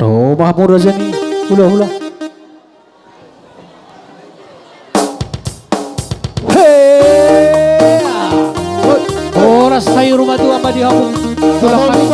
Rumah murah aja nih. Hula. Hei. Oras tayo rumah tua apa di hapon. Tulang kami.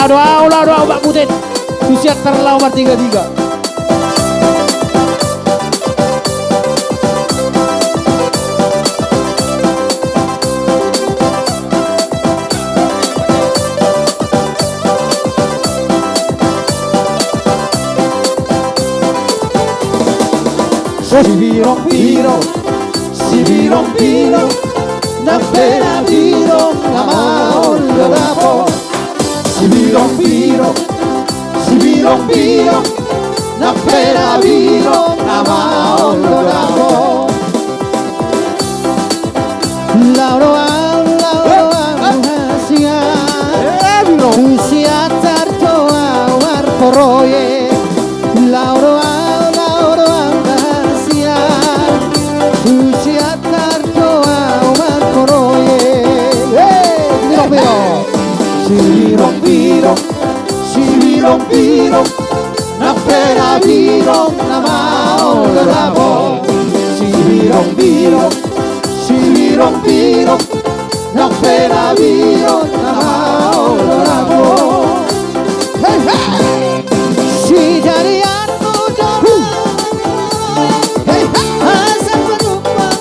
Doa Mbak Putin. Usia terlambat 33. Si viron, na pena viron, na maon ladapo. Si viron, na pena viron, na maon ladapo. Lauro hasia, usia tarto awar poroye. Lauro hasia, usia tarto awar poroye. Si viron, na pena viron, na maon ladapo. Si viron, na pena viron, na maon ladapo. Hey, hey! Si jadian muda, hey, asal berubah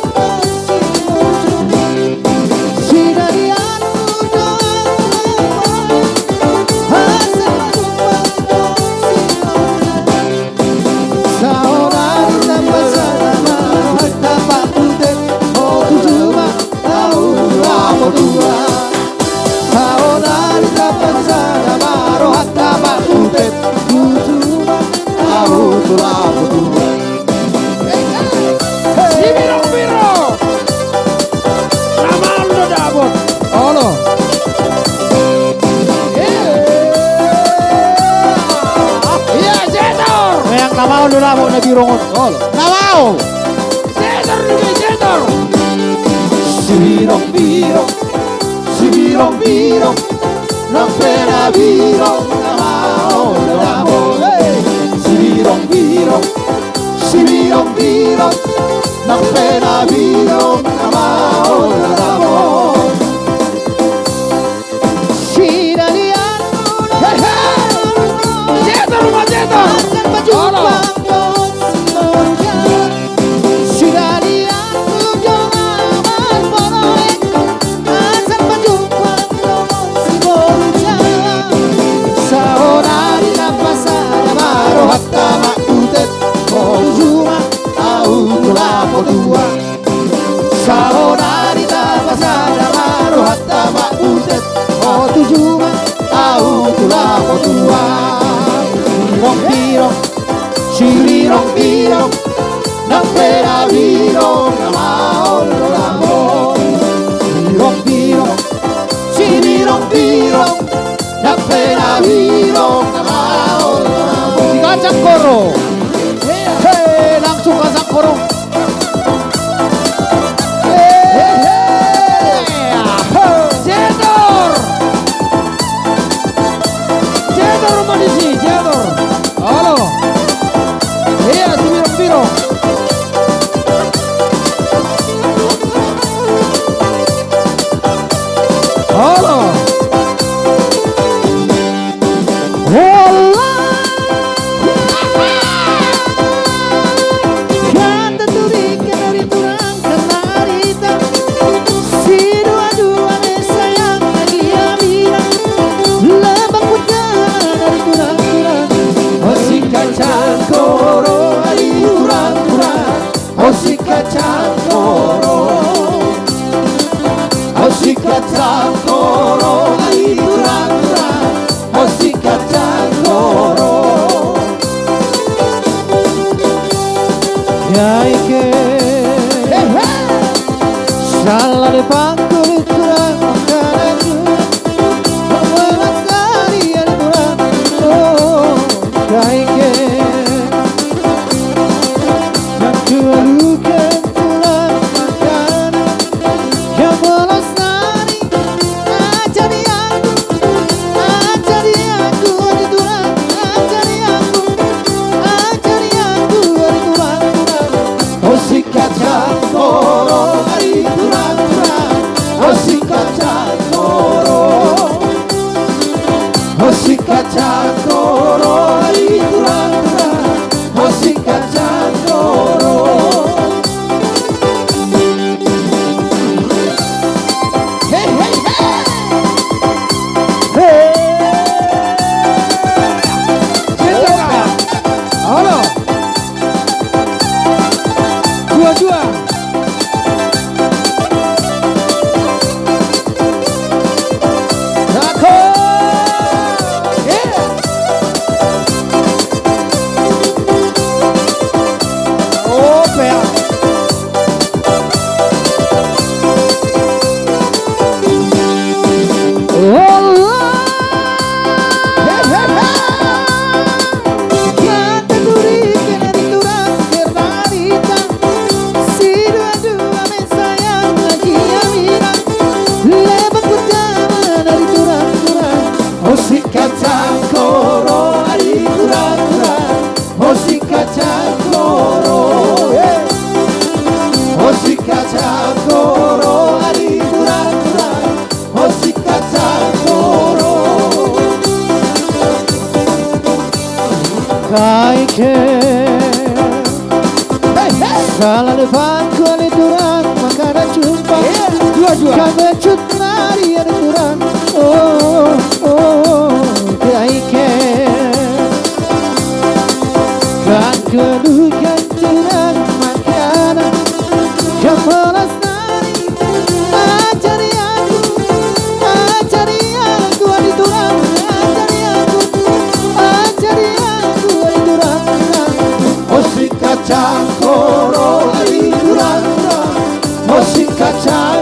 si jadian muda, asal berubah seorang tanpa sadar tanpa putih, oh cuma tahu apa dua. Seorang tanpa sadar tanpa putih, cuma tahu apa dua. Si biro. Nama lu dabot. Olo. Iya, Jetor. Yang nama lu dabot na biro ngon. Olo. Namao. Jetor ni Jetor. Si viron, na pena viron, na maon ladapo. Si viron, na pena viron, na maon ladapo. Si jadian muda, Jetor rumah Jetor. asal berjumpa birong-birong ng pera-birong na maolo mo. Birong-birong, si birong-birong ng pera-birong na maolo mo. Si Kacang Koro. Hey, langsung Kacang Koro. Jedor. Jedor rumah di sini, Jedor. Halo. Iya, si birong-birong. Halo. Kata turikan dari turang kenarita, si dua-duanya sayang lagi aminan. Lebak berjalan dari turang-turang, oh si kacang koro dari turang-turang, oh si kacang koro, oh si kacang koro dari turang-turang, oh si kacang koro. Ya ike salah de pangkul kurang makanan memelas dari yang kurang oh ya ike yang kelukan kurang makanan yang memelas dari ajari aku di turang ajari aku di turang. Oh si kacang koro dari turang-turang, oh si kacang koro, oh si kacang koro dari turang-turang, oh si kacang koro. Hey hey hey, Jedor. Halo. Dua-dua. Rako. Oh, pea. Kata turikan dari turang kenarita, si dua-duanya sayang lagi aminan. Lebak berjalan dari turang-turang, oh si kacang koro dari turang-turang, oh si kacang koro, oh si kacang koro dari turang-turang, oh si kacang koro. Kaike Hey hey, salah depan kuali turang makanan jumpa dua-dua. kami cut nari ada turang oh oh kaike kan kelukan turang makanan yang melas nari ajari aku di turang ajari aku di turang. Oh si kacang koro dari turang-turang, oh si kacang